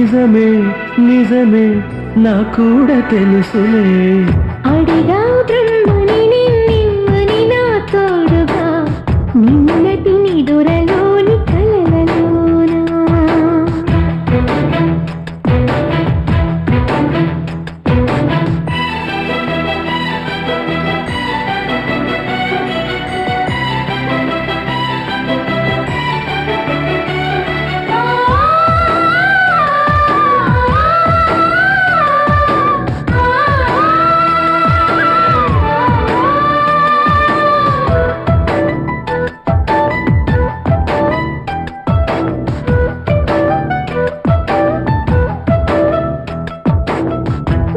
నిజమే నిజమే నా కూడా తెలుసులే అడిగా బ్రహ్మని నిన్నెమ్మని నా తోడుగా నిన్నటి నిదురలోని కలలలోనా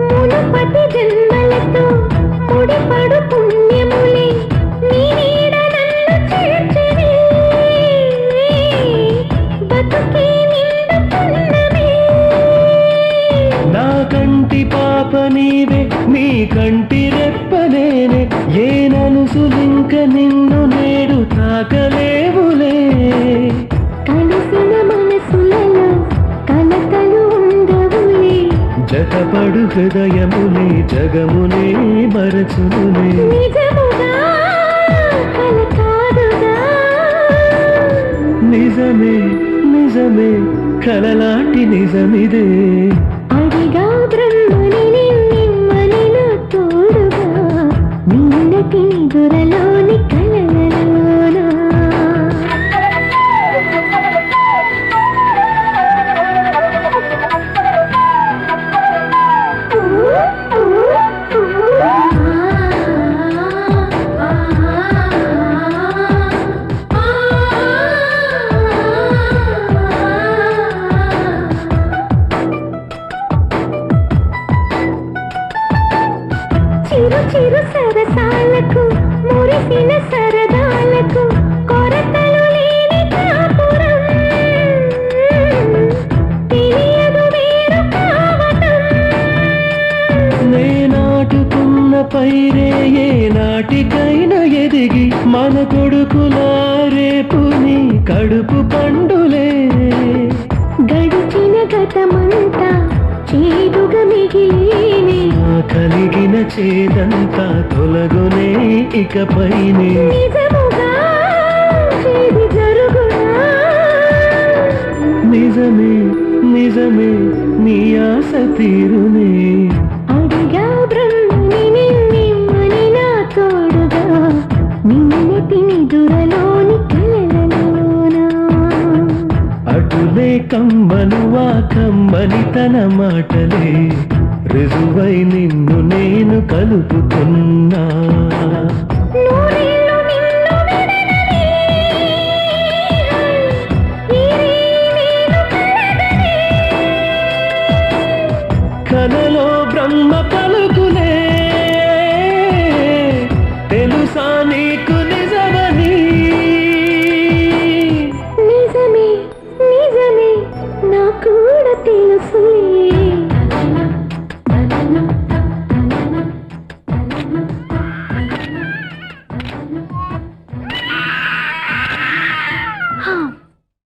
మునుపటి జన్మలతో ముడిపడు పుణ్యములే నీ నీడ నన్ను చేర్చెనే బతుకే నిండు పుణ్యమే నా కంటి పాప నీవే నీ కంటి రెప్పలేనే ఏ నలుసులింక నిన్ను నేడు తాకలేవులే కలిసిన మనసులలో కలతలు ఉండవులే జతపడు హృదయములే జగమునే మరచునులే నిజముగా కల కాదుగా నిజమే నిజమే కలలాంటి నిజమిదే అడిగా బ్రహ్మని నిన్నెమ్మని నా తోడుగా నిన్నటి నిదురలోని కలలలోనా చిరు చిరు సరసాలకు మురిసిన సరదాలకు కొరతలు లేని కాపురం తెలియదు వేరు కావటం నే నాటుకున్న పైరే ఏ నాటికైనా ఎదిగి మన కొడుకులా రేపు నీ కడుపు పండులే గడిచిన గతమంతా చేదుగా మిగిలేనే కలిగిన చేదంతా తొలగునే ఇకపైనే నిజముగా చేది జరుగునా నిజమే నిజమే నీ ఆశ తీరునే అడిగా బ్రహ్మని నిన్నెమ్మని నా తోడుగా నిన్నటి నిదురలోని కలలలోనా అటులే కమ్మనువా కమ్మని తన మాటలే రుజువై నిన్ను నేను కలుపుతున్నా నూరేళ్ళు నిన్ను విడనని నేను కలగని కలలో బ్రహ్మ పలుకులే తెలుసా నీకు నిజమని నిజమే నిజమే నా కూడా తెలుసులే